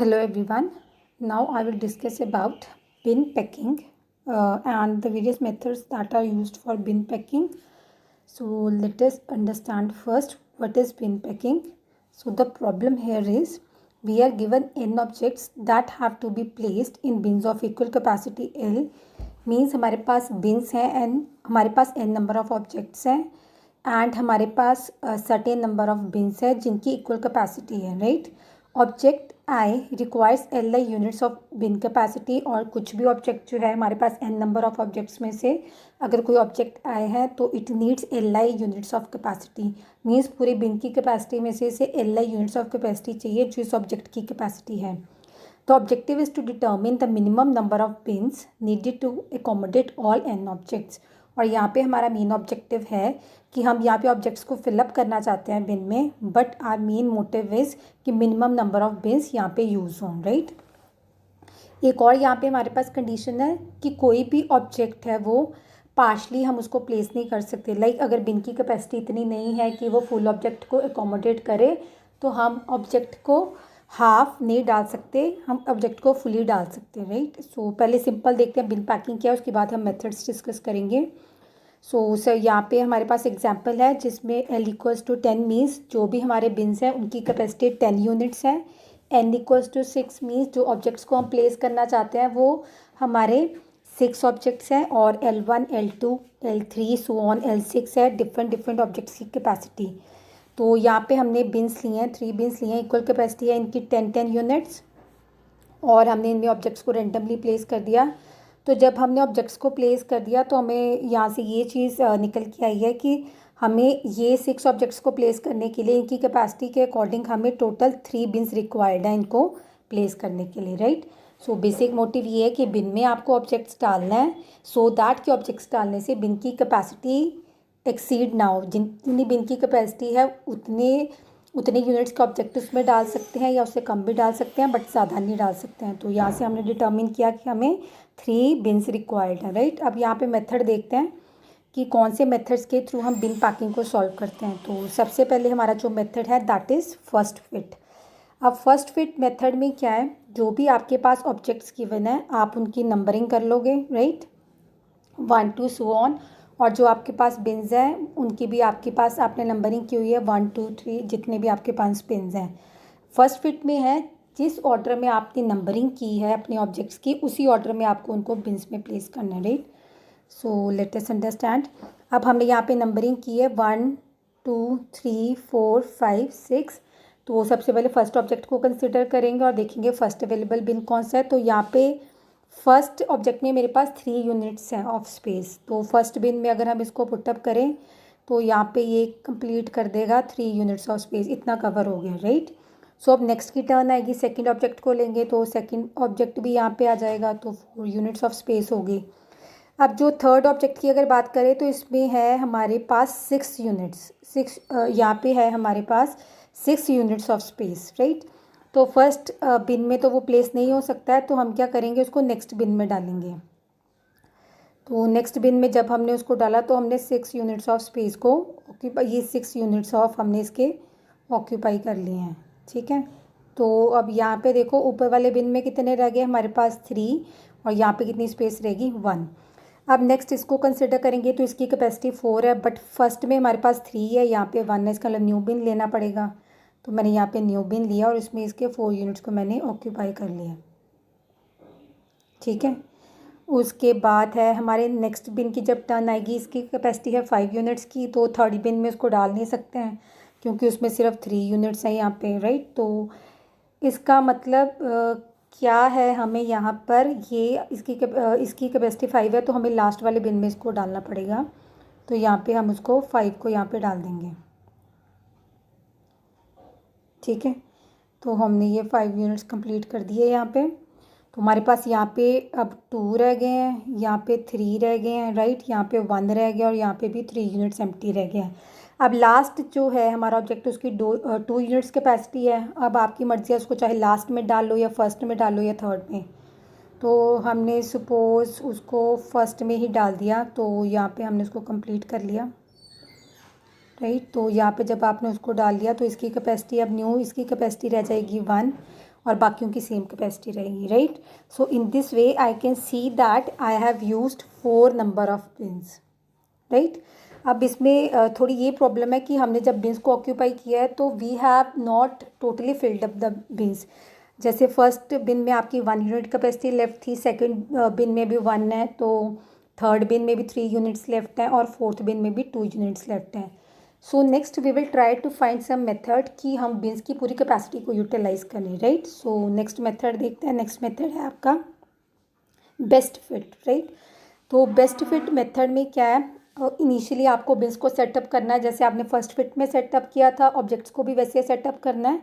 Hello everyone. Now I will discuss about bin packing and the various methods that are used for bin packing. So let us understand first what is bin packing. So the problem here is we are given n objects that have to be placed in bins of equal capacity L. Means हमारे पास bins हैं and हमारे पास n number of objects हैं and हमारे पास certain number of bins है जिनकी equal capacity है, right? Object I requires L I units of bin capacity और कुछ भी ऑब्जेक्ट जो है हमारे पास एन नंबर ऑफ ऑब्जेक्ट्स में से अगर कोई ऑब्जेक्ट आए हैं तो it needs L I units of capacity. Means पूरे बिन की कैपेसिटी में से इसे L I units of capacity चाहिए जो इस ऑब्जेक्ट की कैपेसिटी है। तो objective is to determine the minimum number of beans needed to accommodate all N objects. और यहाँ पे हमारा मेन ऑब्जेक्टिव है कि हम यहाँ पे ऑब्जेक्ट्स को फिलअप करना चाहते हैं बिन में, but our main motive is कि मिनिमम नंबर ऑफ बिन्स यहाँ पे यूज़ हों, राइट। एक और यहाँ पे हमारे पास कंडीशन है कि कोई भी ऑब्जेक्ट है वो पार्शली हम उसको प्लेस नहीं कर सकते। लाइक अगर बिन की कैपेसिटी इतनी नहीं है कि वो फुल ऑब्जेक्ट को एकोमोडेट करे तो हम ऑब्जेक्ट को हाफ नहीं डाल सकते, हम ऑब्जेक्ट को फुली डाल सकते हैं, राइट। सो पहले सिंपल देखते हैं बिन पैकिंग क्या है, उसके बाद हम मेथड्स डिस्कस करेंगे। सो सर यहाँ पे हमारे पास एग्जांपल है जिसमें एल इक्वल्स टू 10 मीन्स जो भी हमारे बिन्स हैं उनकी कैपेसिटी 10 यूनिट्स है। एन इक्वल्स टू 6 मीन्स जो ऑब्जेक्ट्स को हम प्लेस करना चाहते हैं वो हमारे 6 ऑब्जेक्ट्स हैं और L1 L2 L3 so on L6 है डिफरेंट ऑब्जेक्ट्स की कैपेसिटी। तो यहाँ पे हमने बिन्स लिए हैं, 3 बिन्स लिए हैं, इक्वल कैपेसिटी है इनकी 10 यूनिट्स और हमने इनमें ऑब्जेक्ट्स को रेंडमली प्लेस कर दिया। तो जब हमने ऑब्जेक्ट्स को प्लेस कर दिया तो हमें यहाँ से ये चीज़ निकल के आई है कि हमें ये 6 ऑब्जेक्ट्स को प्लेस करने के लिए इनकी कैपेसिटी के अकॉर्डिंग हमें टोटल 3 बिन्स रिक्वायर्ड है इनको प्लेस करने के लिए, राइट। सो बेसिक मोटिव ये है कि बिन में आपको ऑब्जेक्ट्स डालना है सो दैट कि ऑब्जेक्ट्स डालने से बिन की कैपेसिटी एक्सीड ना हो। जितनी बिन की कैपेसिटी है उतने यूनिट्स का ऑब्जेक्ट उसमें डाल सकते हैं या उससे कम भी डाल सकते हैं, बट ज़्यादा नहीं डाल सकते हैं। तो यहाँ से हमने डिटर्मिन किया कि हमें 3 बिन्स रिक्वायर्ड है, राइट। अब यहाँ पे मेथड देखते हैं कि कौन से मेथड्स के थ्रू हम बिन पैकिंग को सॉल्व करते हैं। तो सबसे पहले हमारा जो मेथड है दैट इज़ फर्स्ट फिट। अब फर्स्ट फिट मेथड में क्या है, जो भी आपके पास ऑब्जेक्ट्स गिवन है आप उनकी नंबरिंग कर लोगे, राइट, 1 2 सो ऑन। और जो आपके पास बिन्स हैं उनकी भी आपके पास आपने नंबरिंग की हुई है 1 2 3 जितने भी आपके पास बिन्स हैं। फर्स्ट फिट में है जिस ऑर्डर में आपने नंबरिंग की है अपने ऑब्जेक्ट्स की उसी ऑर्डर में आपको उनको बिन्स में प्लेस करना है, right. So let us understand. अब हमने यहाँ पे नंबरिंग की है 1 2 3 4 5 6। तो सबसे पहले फर्स्ट ऑब्जेक्ट को कंसिडर करेंगे और देखेंगे फर्स्ट अवेलेबल बिन कौन सा है। तो यहाँ पे फर्स्ट ऑब्जेक्ट में मेरे पास 3 यूनिट्स हैं ऑफ स्पेस। तो फर्स्ट बिन में अगर हम इसको पुटअप करें तो यहाँ पे ये कंप्लीट कर देगा 3 यूनिट्स ऑफ स्पेस, इतना कवर हो गया, राइट। सो अब नेक्स्ट की टर्न आएगी, सेकंड ऑब्जेक्ट को लेंगे तो सेकंड ऑब्जेक्ट भी यहाँ पे आ जाएगा तो 4 यूनिट्स ऑफ स्पेस होगी। अब जो थर्ड ऑब्जेक्ट की अगर बात करें तो इसमें है हमारे पास 6 यूनिट्स, यहाँ पे है हमारे पास 6 यूनिट्स ऑफ स्पेस, राइट। तो फर्स्ट बिन में तो वो प्लेस नहीं हो सकता है तो हम क्या करेंगे उसको नेक्स्ट बिन में डालेंगे। तो नेक्स्ट बिन में जब हमने उसको डाला तो हमने 6 यूनिट्स ऑफ स्पेस को ऑक्यूपाई, ये 6 यूनिट्स ऑफ हमने इसके ऑक्यूपाई कर लिए हैं, ठीक है। तो अब यहाँ पे देखो ऊपर वाले बिन में कितने रह गए हमारे पास 3 और यहाँ पे कितनी स्पेस रहेगी 1। अब नेक्स्ट इसको कंसिडर करेंगे तो इसकी कैपेसिटी 4 है बट फर्स्ट में हमारे पास 3 है, यहाँ पे 1 है, इसका मतलब न्यू बिन लेना पड़ेगा। तो मैंने यहाँ पे न्यू बिन लिया और इसमें इसके 4 यूनिट्स को मैंने ऑक्यूपाई कर लिया, ठीक है। उसके बाद है हमारे नेक्स्ट बिन की जब टर्न आएगी इसकी कैपेसिटी है 5 यूनिट्स की। तो थर्ड बिन में उसको डाल नहीं सकते हैं क्योंकि उसमें सिर्फ 3 यूनिट्स हैं यहाँ पे, राइट। तो इसका मतलब क्या है, हमें यहाँ पर ये इसकी कैपेसिटी 5 है तो हमें लास्ट वाले बिन में इसको डालना पड़ेगा। तो यहाँ पे हम उसको 5 को यहाँ पे डाल देंगे, ठीक है। तो हमने ये 5 यूनिट्स कंप्लीट कर दिए यहाँ पे। तो हमारे पास यहाँ पे अब 2 रह गए हैं, यहाँ पे 3 रह गए हैं, राइट, यहाँ पे 1 रह गया और यहाँ पे भी 3 यूनिट्स एम्प्टी रह गए हैं। अब लास्ट जो है हमारा ऑब्जेक्ट उसकी 2 यूनिट्स कैपेसिटी है। अब आपकी मर्ज़ी है उसको चाहे लास्ट में डाल लो या फर्स्ट में डाल लो या थर्ड में। तो हमने सपोज़ उसको फर्स्ट में ही डाल दिया तो यहाँ पे हमने उसको कंप्लीट कर लिया, राइट। तो यहाँ पे जब आपने उसको डाल दिया तो इसकी कैपेसिटी अब न्यू इसकी कैपेसिटी रह जाएगी 1 और बाकियों की सेम कैपेसिटी रहेगी, right. So in this way I can see that I have used 4 number of beans, right. अब इसमें थोड़ी ये प्रॉब्लम है कि हमने जब बिन्स को ऑक्यूपाई किया है तो we have not totally filled up the bins. जैसे फर्स्ट बिन में आपकी 1 यूनिट कैपेसिटी लेफ्ट थी, सेकंड बिन में भी 1 है, तो थर्ड बिन में भी 3 यूनिट्स लेफ्ट हैं और फोर्थ बिन में भी 2 यूनिट्स लेफ्ट हैं। So next we will try to find some method कि हम बिन्स की पूरी कैपेसिटी को यूटिलाइज करें, राइट। सो नेक्स्ट मेथड देखते हैं। नेक्स्ट मेथड है आपका बेस्ट फिट, राइट। तो बेस्ट फिट मेथड में क्या है, इनिशियली आपको बिन्स को सेटअप करना है जैसे आपने फर्स्ट फिट में सेटअप किया था, ऑब्जेक्ट्स को भी वैसे सेटअप करना है।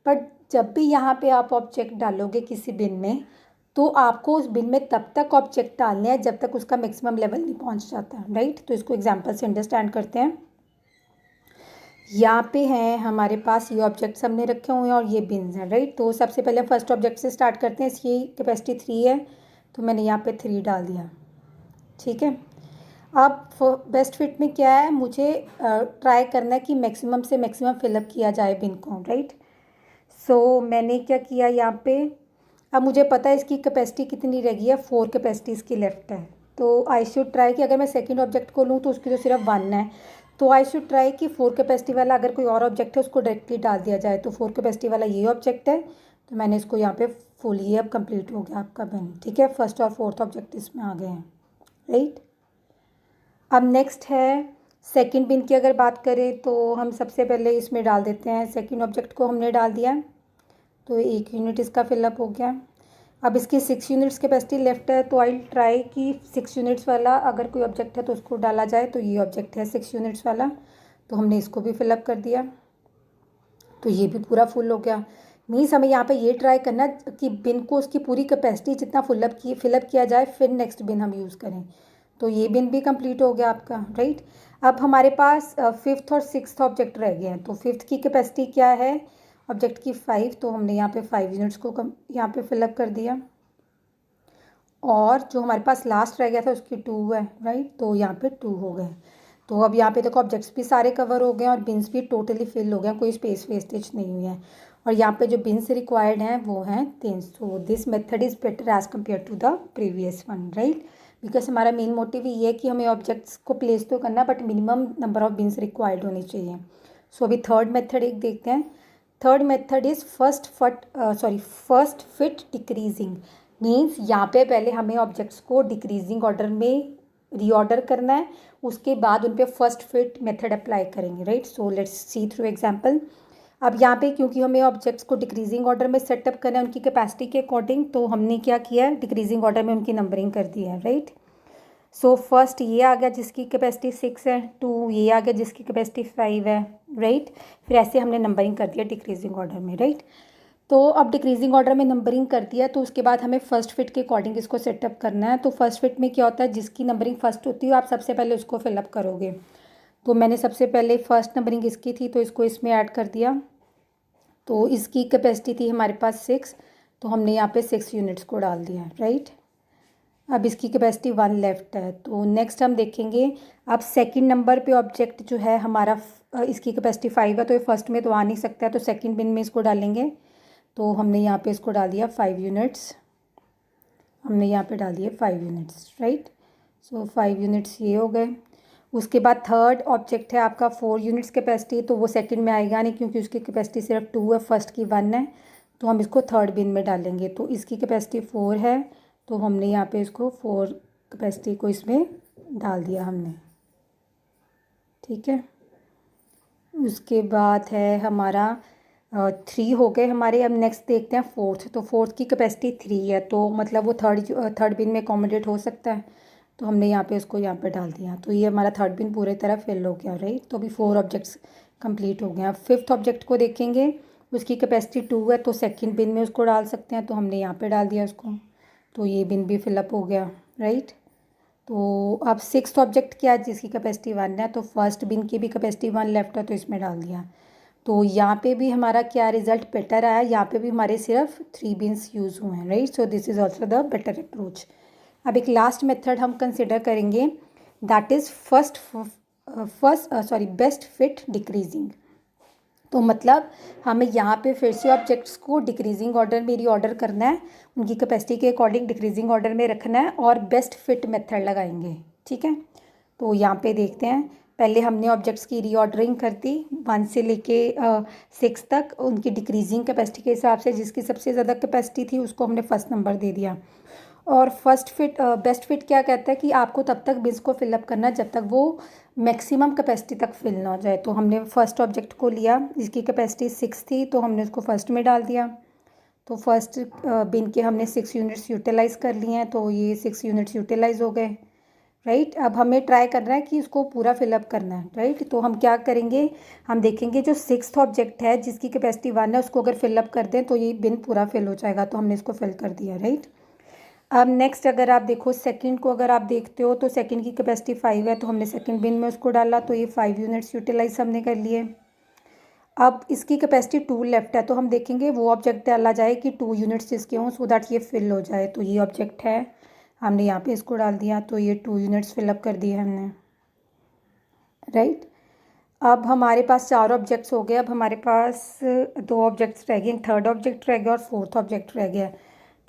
बट जब भी यहाँ पे आप ऑब्जेक्ट डालोगे किसी बिन में, तो आपको उस बिन में तब तक ऑब्जेक्ट डालने हैं जब तक उसका मैक्सिमम लेवल नहीं पहुँच जाता, राइट। तो इसको एग्जाम्पल से अंडरस्टैंड करते हैं। यहाँ पे हैं हमारे पास ये ऑब्जेक्ट्स हमने रखे हुए हैं और ये बिन्स हैं, राइट। तो सबसे पहले फर्स्ट ऑब्जेक्ट से स्टार्ट करते हैं। इसकी कैपेसिटी 3 है, तो मैंने यहाँ पे 3 डाल दिया, ठीक है। अब बेस्ट फिट में क्या है, मुझे ट्राई करना है कि मैक्सिमम से मैक्सिमम फिलअप किया जाए बिन को, राइट। सो मैंने क्या किया यहाँ पे, अब मुझे पता है इसकी कैपेसिटी कितनी रह गई है, 4 कैपेसिटी इसकी लेफ्ट है। तो आई शुड ट्राई कि अगर मैं सेकंड ऑब्जेक्ट को लूँ तो उसकी तो सिर्फ 1 है, तो आई शुड ट्राई कि 4 कैपेसिटी वाला अगर कोई और ऑब्जेक्ट है उसको डायरेक्टली डाल दिया जाए। तो 4 कैपेसिटी वाला ये ऑब्जेक्ट है, तो मैंने इसको यहाँ पे फुल, ये अब कंप्लीट हो गया आपका बिन, ठीक है। फर्स्ट और फोर्थ ऑब्जेक्ट इसमें आ गए हैं, राइट। अब नेक्स्ट है सेकंड बिन की अगर बात करें तो हम सबसे पहले इसमें डाल देते हैं, सेकंड ऑब्जेक्ट को हमने डाल दिया, तो 1 यूनिट इसका फिलअप हो गया। अब इसकी 6 यूनिट्स कैपेसिटी लेफ्ट है, तो आई ट्राई कि 6 यूनिट्स वाला अगर कोई ऑब्जेक्ट है तो उसको डाला जाए। तो ये ऑब्जेक्ट है 6 यूनिट्स वाला, तो हमने इसको भी फिलअप कर दिया, तो ये भी पूरा फुल हो गया। मीन्स हमें यहाँ पे ये ट्राई करना कि बिन को उसकी पूरी कैपेसिटी जितना फिलअप किया जाए, फिर नेक्स्ट बिन हम यूज़ करें। तो ये बिन भी कंप्लीट हो गया आपका, राइट। अब हमारे पास फिफ्थ और सिक्स्थ ऑब्जेक्ट रह गए हैं। तो फिफ्थ की कैपेसिटी क्या है ऑब्जेक्ट की, 5, तो हमने यहाँ पे 5 यूनिट्स को यहाँ पे फिलअप कर दिया। और जो हमारे पास लास्ट रह गया था उसकी 2 है, राइट, तो यहाँ पे 2 हो गए। तो अब यहाँ पे देखो ऑब्जेक्ट्स भी सारे कवर हो गए और बिन्स भी टोटली फिल हो गए, कोई स्पेस वेस्टेज नहीं हुई है। और यहाँ पे जो बिन्स रिक्वायर्ड हैं वो हैं 3। So this method is better as compare to the previous one, right. Because हमारा मेन मोटिव ये है कि हमें ऑब्जेक्ट्स को प्लेस तो करना, but minimum number of bins required होनी चाहिए। सो अभी थर्ड मेथड एक देखते हैं। Third method is first fit decreasing. Means यहाँ पे पहले हमें ऑब्जेक्ट्स को डिक्रीजिंग ऑर्डर में रीऑर्डर करना है, उसके बाद उन पे फर्स्ट फिट मेथड अप्लाई करेंगे, right. So let's see through example. अब यहाँ पे क्योंकि हमें ऑब्जेक्ट्स को डिक्रीजिंग ऑर्डर में सेटअप करना है उनकी कैपेसिटी के अकॉर्डिंग, तो हमने क्या किया है, डिक्रीजिंग ऑर्डर में उनकी नंबरिंग कर दी है, राइट। सो फर्स्ट ये आ गया जिसकी कैपेसिटी 6 है, 2 ये आ गया जिसकी कैपेसिटी 5 है, राइट। फिर ऐसे हमने नंबरिंग कर दिया डिक्रीजिंग ऑर्डर में, राइट। तो अब डिक्रीजिंग ऑर्डर में नंबरिंग कर दिया, तो उसके बाद हमें फर्स्ट फिट के अकॉर्डिंग इसको सेटअप करना है। तो फर्स्ट फिट में क्या होता है, जिसकी नंबरिंग फर्स्ट होती है आप सबसे पहले उसको फिलअप करोगे। तो मैंने सबसे पहले फर्स्ट नंबरिंग इसकी थी, तो इसको इसमें ऐड कर दिया। तो इसकी कैपेसिटी थी हमारे पास 6, तो हमने यहाँ पे 6 यूनिट्स को डाल दिया, राइट। अब इसकी कैपेसिटी 1 लेफ्ट है। तो नेक्स्ट हम देखेंगे, अब सेकंड नंबर पे ऑब्जेक्ट जो है हमारा इसकी कैपेसिटी 5 है, तो ये फर्स्ट में तो आ नहीं सकता है, तो सेकंड बिन में इसको डालेंगे। तो हमने यहाँ पे इसको डाल दिया 5 यूनिट्स, हमने यहाँ पे डाल दिए 5 यूनिट्स, राइट। सो 5 यूनिट्स ये हो गए। उसके बाद थर्ड ऑब्जेक्ट है आपका 4 यूनिट्स कैपेसिटी, तो वो सेकंड में आएगा नहीं क्योंकि उसकी कैपेसिटी सिर्फ 2 है, फर्स्ट की 1 है, तो हम इसको थर्ड बिन में डालेंगे। तो इसकी कैपेसिटी 4 है, तो हमने यहाँ पे इसको 4 कैपेसिटी को इसमें डाल दिया हमने, ठीक है। उसके बाद है हमारा 3 हो गए हमारे। अब नेक्स्ट देखते हैं फोर्थ। तो फोर्थ की कैपेसिटी 3 है, तो मतलब वो थर्ड बिन में अकोमोडेट हो सकता है, तो हमने यहाँ पे उसको यहाँ पे डाल दिया। तो ये हमारा थर्ड बिन पूरे तरह फिल हो गया, राइट। तो अभी 4 ऑब्जेक्ट्स कंप्लीट हो गए। अब फिफ्थ ऑब्जेक्ट को देखेंगे, उसकी कैपेसिटी 2 है, तो सेकंड बिन में उसको डाल सकते हैं, तो हमने यहाँ पे डाल दिया उसको। तो ये बिन भी फिलअप हो गया, राइट। तो अब सिक्स्थ ऑब्जेक्ट क्या है, जिसकी कैपेसिटी 1 है, तो फर्स्ट बिन की भी कैपेसिटी 1 लेफ्ट है, तो इसमें डाल दिया। तो यहाँ पे भी हमारा क्या रिजल्ट बेटर आया, यहाँ पे भी हमारे सिर्फ 3 बिन्स यूज़ हुए हैं, right. So this is also the better approach. अब एक लास्ट मेथड हम कंसिडर करेंगे, that is best fit decreasing. तो मतलब हमें यहाँ पे फिर से ऑब्जेक्ट्स को डिक्रीजिंग ऑर्डर में रीऑर्डर करना है, उनकी कैपेसिटी के अकॉर्डिंग डिक्रीजिंग ऑर्डर में रखना है और बेस्ट फिट मेथड लगाएंगे। ठीक है, तो यहाँ पे देखते हैं। पहले हमने ऑब्जेक्ट्स की रीऑर्डरिंग कर दी 1 से लेके 6 तक, उनकी डिक्रीजिंग कैपेसिटी के हिसाब से। जिसकी सबसे ज़्यादा कैपेसिटी थी उसको हमने फर्स्ट नंबर दे दिया। और फर्स्ट फिट बेस्ट फिट क्या कहता है कि आपको तब तक बिन्स को फिलअप करना जब तक वो मैक्सिमम कैपेसिटी तक फिल ना हो जाए। तो हमने फर्स्ट ऑब्जेक्ट को लिया जिसकी कैपेसिटी 6 थी, तो हमने उसको फर्स्ट में डाल दिया। तो फर्स्ट बिन के हमने 6 यूनिट्स यूटिलाइज़ कर लिए हैं, तो ये 6 यूनिट्स यूटिलाइज़ हो गए। राइट, अब हमें ट्राई करना है कि उसको पूरा फिलअप करना है। राइट, तो हम क्या करेंगे, हम देखेंगे जो 6th ऑब्जेक्ट है जिसकी कैपेसिटी 1 है उसको अगर फिलअप कर दें तो ये बिन पूरा फिल हो जाएगा। तो हमने इसको फिल कर दिया। राइट, अब नेक्स्ट अगर आप देखो सेकंड को, अगर आप देखते हो तो सेकंड की कैपेसिटी 5 है, तो हमने सेकंड बिन में उसको डाला, तो ये 5 यूनिट्स यूटिलाइज हमने कर लिए। अब इसकी कैपेसिटी 2 लेफ्ट है, तो हम देखेंगे वो ऑब्जेक्ट डाला जाए कि 2 यूनिट्स इसके हों सो दैट ये फिल हो जाए। तो ये ऑब्जेक्ट है, हमने यहाँ पे इसको डाल दिया, तो ये 2 यूनिट्स फिलअप कर दिए हमने। राइट, अब हमारे पास 4 ऑब्जेक्ट्स हो गए। अब हमारे पास 2 ऑब्जेक्ट्स रह गए, थर्ड ऑब्जेक्ट रह गया और फोर्थ ऑब्जेक्ट रह गया।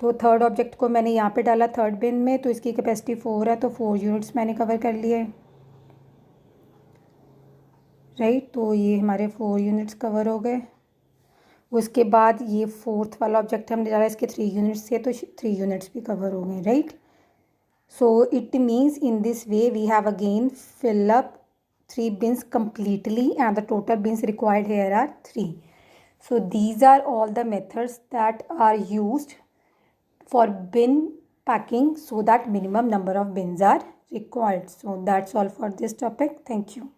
तो थर्ड ऑब्जेक्ट को मैंने यहाँ पे डाला थर्ड बिन में, तो इसकी कैपेसिटी 4 है, तो 4 यूनिट्स मैंने कवर कर लिए। राइट, तो ये हमारे 4 यूनिट्स कवर हो गए। उसके बाद ये फोर्थ वाला ऑब्जेक्ट हमने डाला, इसके 3 यूनिट्स थे, तो 3 यूनिट्स भी कवर हो गए। Right, so it means in this way we have again fill up 3 bins completely and the total bins required here are 3. So these are all the methods that are used for bin packing so that minimum number of bins are required. So that's all for this topic. Thank you.